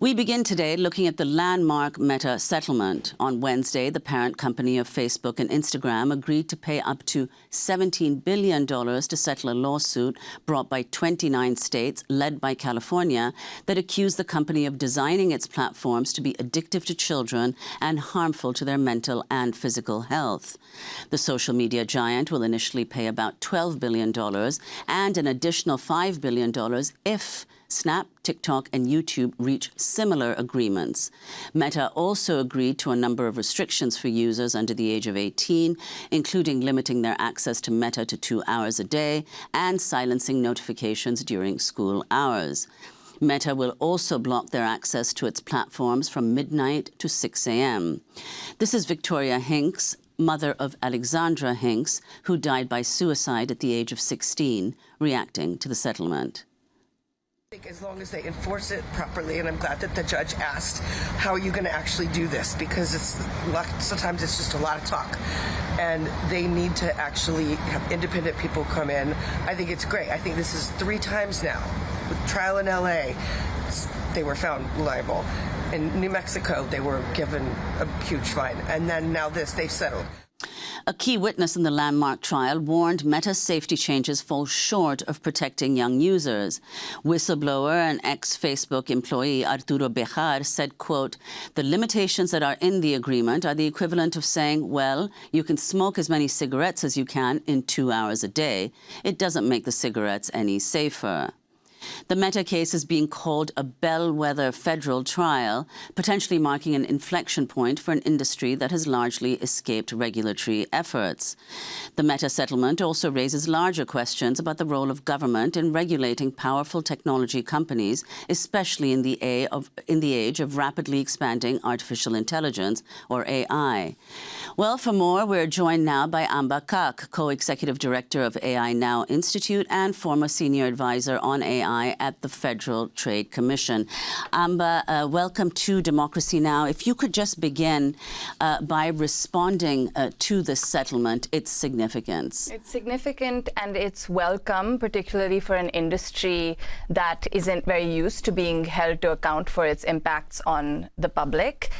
We begin today looking at the landmark Meta settlement. On Wednesday, the parent company of Facebook and Instagram agreed to pay up to $17 billion to settle a lawsuit brought by 29 states, led by California, that accused the company of designing its platforms to be addictive to children and harmful to their mental and physical health. The social media giant will initially pay about $12 billion and an additional $5 billion if Snap, TikTok and YouTube reach similar agreements. Meta also agreed to a number of restrictions for users under the age of 18, including limiting their access to Meta to 2 hours a day and silencing notifications during school hours. Meta will also block their access to its platforms from midnight to 6 a.m. This is Victoria Hinks, mother of Alexandra Hinks, who died by suicide at the age of 16, reacting to the settlement. I think as long as they enforce it properly, and I'm glad that the judge asked, how are you going to actually do this? Because sometimes it's just a lot of talk, and they need to actually have independent people come in. I think it's great. I think this is 3 times now. With trial in LA, they were found liable. In New Mexico, they were given a huge fine. And then now they've settled. A key witness in the landmark trial warned Meta's safety changes fall short of protecting young users. Whistleblower and ex-Facebook employee Arturo Bejar said, quote, "The limitations that are in the agreement are the equivalent of saying, well, you can smoke as many cigarettes as you can in 2 hours a day. It doesn't make the cigarettes any safer." The Meta case is being called a bellwether federal trial, potentially marking an inflection point for an industry that has largely escaped regulatory efforts. The Meta settlement also raises larger questions about the role of government in regulating powerful technology companies, especially in the age of rapidly expanding artificial intelligence, or AI. Well, for more, we're joined now by Amba, co-executive director of AI Now Institute and former senior advisor on AI at the Federal Trade Commission. Amba, welcome to Democracy Now! If you could just begin by responding to this settlement, its significance. It's significant and it's welcome, particularly for an industry that isn't very used to being held to account for its impacts on the public.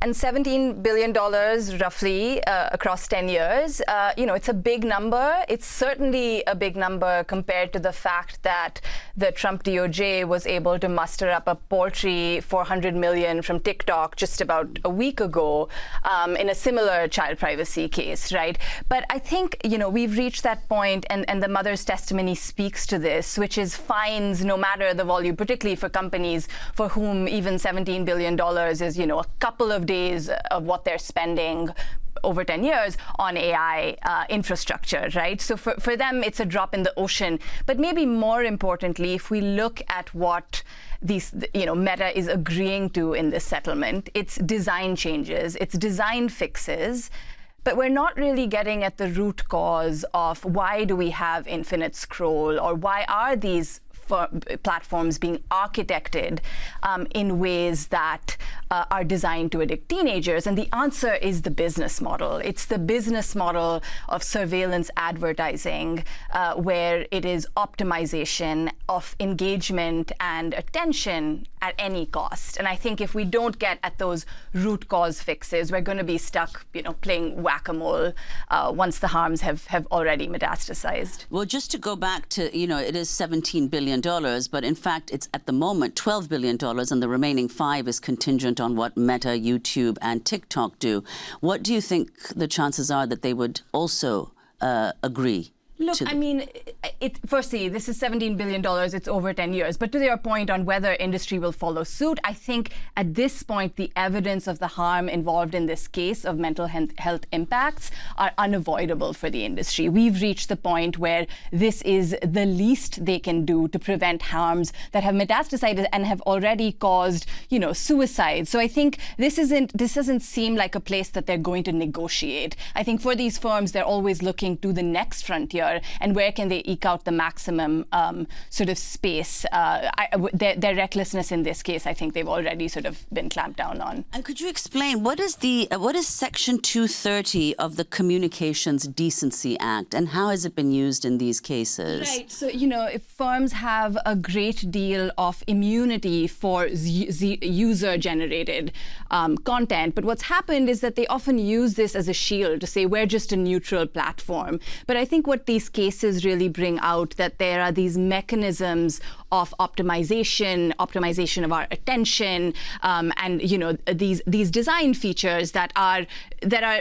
And $17 billion roughly across 10 years, it's a big number. It's certainly a big number compared to the fact that the Trump DOJ was able to muster up a paltry $400 million from TikTok just about a week ago in a similar child privacy case, right? But I think, we've reached that point, and the mother's testimony speaks to this, which is fines, no matter the volume, particularly for companies for whom even $17 billion is, a couple of days of what they're spending over 10 years on AI infrastructure, right? So for them, it's a drop in the ocean. But maybe more importantly, if we look at what Meta is agreeing to in this settlement, it's design changes, it's design fixes. But we're not really getting at the root cause of why do we have infinite scroll, or why are these platforms being architected in ways that are designed to addict teenagers? And the answer is the business model. It's the business model of surveillance advertising, where it is optimization of engagement and attention at any cost. And I think if we don't get at those root cause fixes, we're going to be stuck, playing whack-a-mole once the harms have already metastasized. Well, just to go back to, it is $17 billion, but in fact, it's at the moment $12 billion, and the remaining 5 is contingent on what Meta, YouTube, and TikTok do. What do you think the chances are that they would also agree? Look, firstly, this is $17 billion. It's over 10 years. But to your point on whether industry will follow suit, I think at this point, the evidence of the harm involved in this case of mental health impacts are unavoidable for the industry. We've reached the point where this is the least they can do to prevent harms that have metastasized and have already caused, suicide. So I think this doesn't seem like a place that they're going to negotiate. I think for these firms, they're always looking to the next frontier. here, and where can they eke out the maximum sort of space. Their recklessness in this case, I think they've already sort of been clamped down on. And could you explain what is Section 230 of the Communications Decency Act, and how has it been used in these cases? Right. So, if firms have a great deal of immunity for user-generated content, but what's happened is that they often use this as a shield to say we're just a neutral platform. But I think what these cases really bring out that there are these mechanisms of optimization of our attention, and these design features that are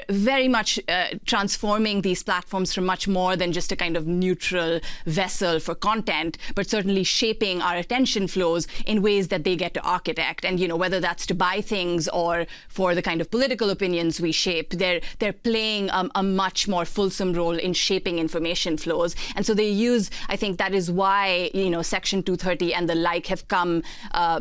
very much transforming these platforms from much more than just a kind of neutral vessel for content, but certainly shaping our attention flows in ways that they get to architect. And whether that's to buy things or for the kind of political opinions we shape, they're playing a much more fulsome role in shaping information flows. And so they use, I think that is why Section 230 and the like have come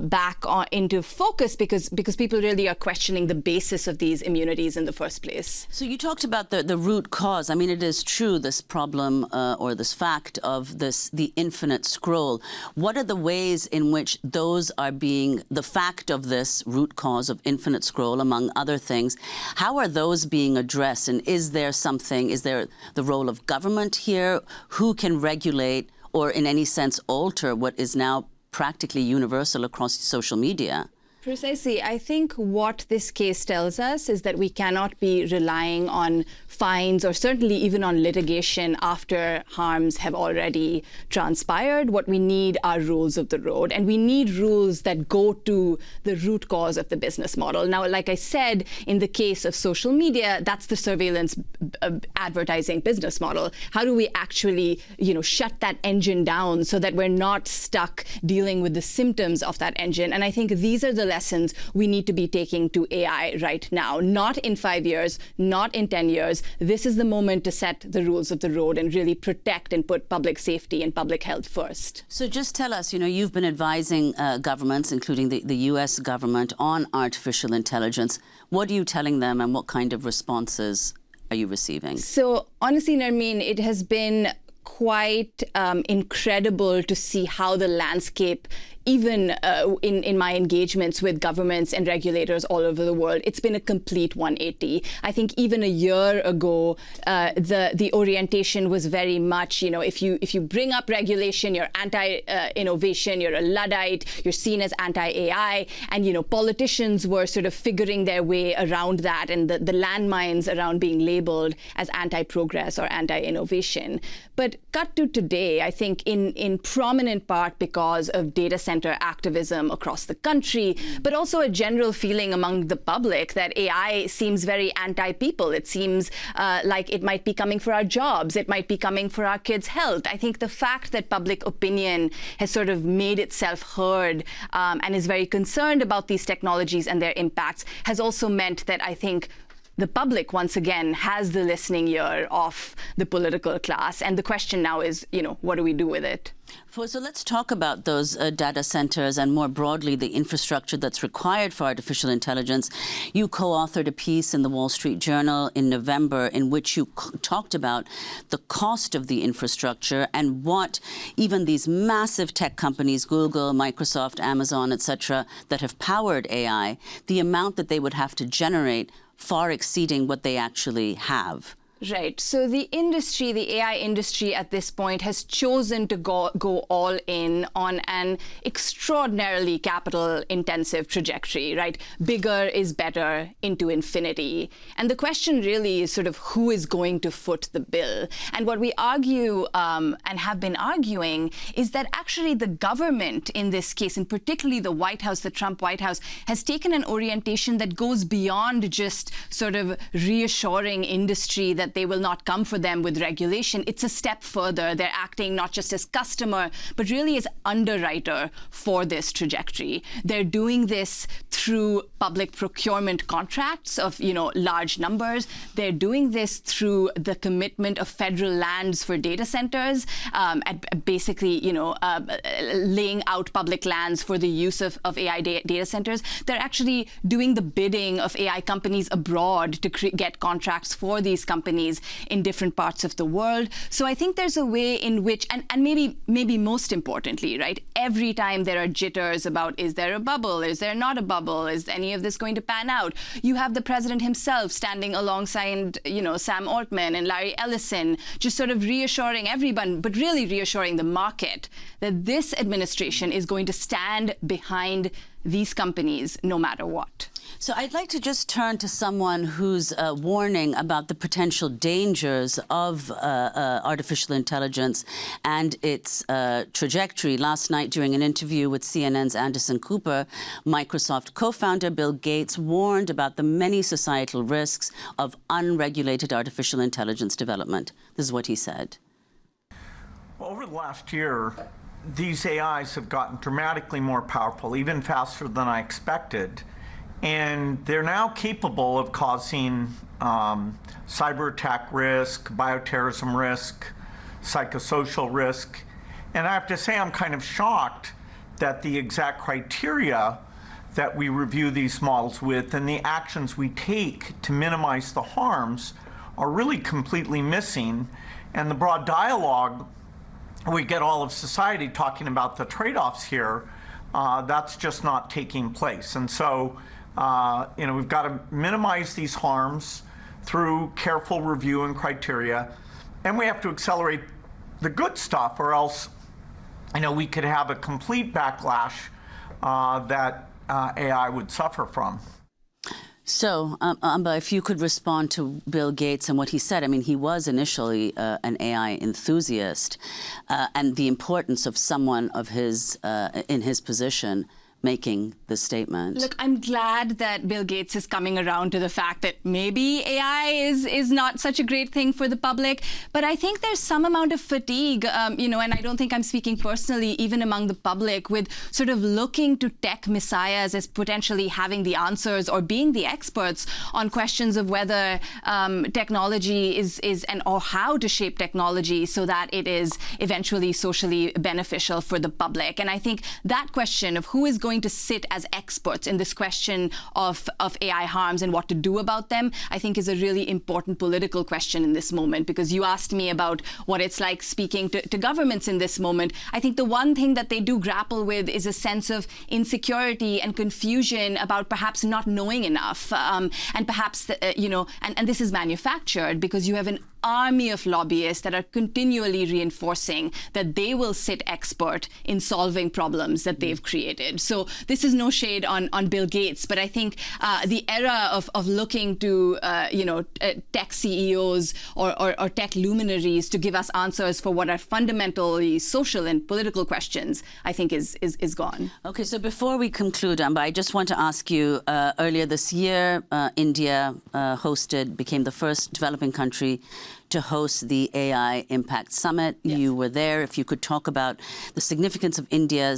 back into focus, because people really are questioning the basis of these immunities in the first place. So you talked about the root cause. I mean, it is true, this problem or this fact of the infinite scroll. What are the ways in which those are being, the fact of this root cause of infinite scroll, among other things, how are those being addressed? And is there the role of government here? Who can regulate or in any sense alter what is now practically universal across social media? Precisely. I think what this case tells us is that we cannot be relying on fines or certainly even on litigation after harms have already transpired. What we need are rules of the road, and we need rules that go to the root cause of the business model. Now, like I said, in the case of social media, that's the surveillance advertising business model. How do we actually, shut that engine down so that we're not stuck dealing with the symptoms of that engine? And I think these are the lessons we need to be taking to AI right now. Not in 5 years, not in 10 years. This is the moment to set the rules of the road and really protect and put public safety and public health first. So just tell us, you've been advising governments, including the US government, on artificial intelligence. What are you telling them, and what kind of responses are you receiving? So honestly, Narmeen, it has been quite incredible to see how the landscape, even in my engagements with governments and regulators all over the world, it's been a complete 180. I think even a year ago, the orientation was very much, if you bring up regulation, you're anti-innovation, you're a Luddite, you're seen as anti-AI, and politicians were sort of figuring their way around that, and the landmines around being labeled as anti-progress or anti-innovation. But cut to today, I think in prominent part because of data center activism across the country, but also a general feeling among the public that AI seems very anti-people. It seems like it might be coming for our jobs. It might be coming for our kids' health. I think the fact that public opinion has sort of made itself heard and is very concerned about these technologies and their impacts has also meant that I think the public, once again, has the listening ear of the political class. And the question now is, what do we do with it? So let's talk about those data centers and more broadly the infrastructure that's required for artificial intelligence. You co-authored a piece in the Wall Street Journal in November in which you talked about the cost of the infrastructure and what even these massive tech companies, Google, Microsoft, Amazon, etc., that have powered AI, the amount that they would have to generate far exceeding what they actually have. Right. So the industry, the AI industry at this point has chosen to go all in on an extraordinarily capital intensive trajectory, right? Bigger is better into infinity. And the question really is sort of who is going to foot the bill. And what we argue and have been arguing is that actually the government in this case, and particularly the White House, the Trump White House, has taken an orientation that goes beyond just sort of reassuring industry that they will not come for them with regulation. It's a step further. They're acting not just as customer, but really as underwriter for this trajectory. They're doing this through public procurement contracts of, large numbers. They're doing this through the commitment of federal lands for data centers, at basically, laying out public lands for the use of AI data centers. They're actually doing the bidding of AI companies abroad to get contracts for these companies companies in different parts of the world. So I think there's a way in which, and maybe most importantly, right, every time there are jitters about, is there a bubble, is there not a bubble, is any of this going to pan out, you have the president himself standing alongside, Sam Altman and Larry Ellison, just sort of reassuring everyone, but really reassuring the market that this administration is going to stand behind these companies no matter what. So I'd like to just turn to someone who's warning about the potential dangers of artificial intelligence and its trajectory. Last night, during an interview with CNN's Anderson Cooper, Microsoft co-founder Bill Gates warned about the many societal risks of unregulated artificial intelligence development. This is what he said. Well, over the last year, these AIs have gotten dramatically more powerful, even faster than I expected. And they're now capable of causing cyber attack risk, bioterrorism risk, psychosocial risk. And I have to say, I'm kind of shocked that the exact criteria that we review these models with and the actions we take to minimize the harms are really completely missing. And the broad dialogue, we get all of society talking about the trade-offs here, that's just not taking place. And so, we've got to minimize these harms through careful review and criteria, and we have to accelerate the good stuff, or else, we could have a complete backlash that AI would suffer from. So, Amba, if you could respond to Bill Gates and what he said. I mean, he was initially an AI enthusiast, and the importance of someone of his in his position making the statement. Look, I'm glad that Bill Gates is coming around to the fact that maybe AI is not such a great thing for the public, but I think there's some amount of fatigue, and I don't think I'm speaking personally, even among the public, with sort of looking to tech messiahs as potentially having the answers or being the experts on questions of whether technology is or how to shape technology so that it is eventually socially beneficial for the public. And I think that question of who is going to sit as experts in this question of AI harms and what to do about them, I think is a really important political question in this moment, because you asked me about what it's like speaking to governments in this moment. I think the one thing that they do grapple with is a sense of insecurity and confusion about perhaps not knowing enough, and perhaps, and this is manufactured because you have an army of lobbyists that are continually reinforcing that they will sit expert in solving problems that they've created. So this is no shade on Bill Gates, but I think the era of looking to tech CEOs or tech luminaries to give us answers for what are fundamentally social and political questions, I think is gone. Okay, so before we conclude, Amba, I just want to ask you, earlier this year, India became the first developing country to host the AI Impact Summit. Yes. You were there. If you could talk about the significance of India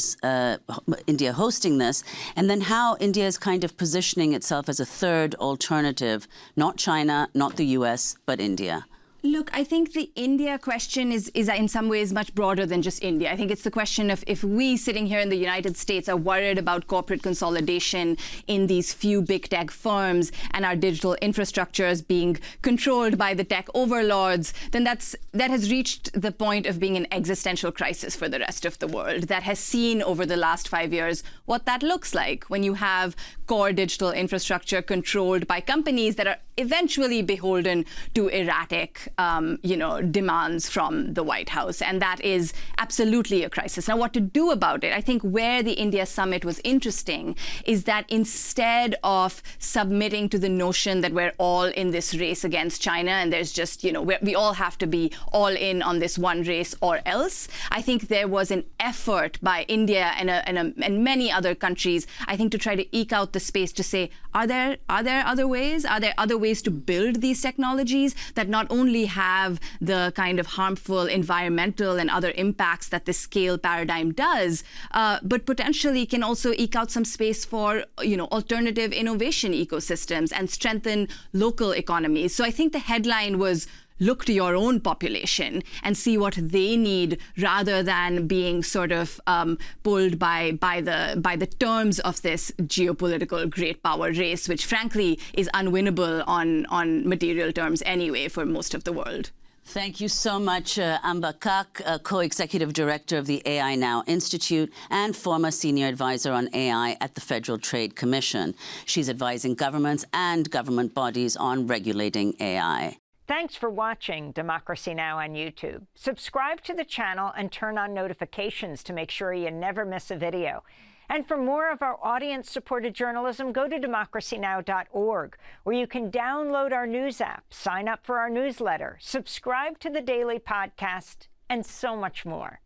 hosting this, and then how India is kind of positioning itself as a third alternative, not China, not the US, but India. Look, I think the India question is in some ways much broader than just India. I think it's the question of if we sitting here in the United States are worried about corporate consolidation in these few big tech firms and our digital infrastructures being controlled by the tech overlords, then that has reached the point of being an existential crisis for the rest of the world that has seen over the last 5 years what that looks like when you have core digital infrastructure controlled by companies that are eventually beholden to erratic demands from the White House. And that is absolutely a crisis. Now, what to do about it? I think where the India summit was interesting is that instead of submitting to the notion that we're all in this race against China and there's just, we all have to be all in on this one race or else, I think there was an effort by India and many other countries, I think, to try to eke out the space to say, are there other ways? Are there other ways to build these technologies that not only have the kind of harmful environmental and other impacts that the scale paradigm does, but potentially can also eke out some space for, alternative innovation ecosystems and strengthen local economies. So I think the headline was look to your own population and see what they need, rather than being sort of pulled by the terms of this geopolitical great power race, which frankly is unwinnable on material terms anyway for most of the world. Thank you so much, Amba, co-executive director of the AI Now Institute and former senior advisor on AI at the Federal Trade Commission. She's advising governments and government bodies on regulating AI. Thanks for watching Democracy Now! On YouTube. Subscribe to the channel and turn on notifications to make sure you never miss a video. And for more of our audience-supported journalism, go to democracynow.org, where you can download our news app, sign up for our newsletter, subscribe to the daily podcast, and so much more.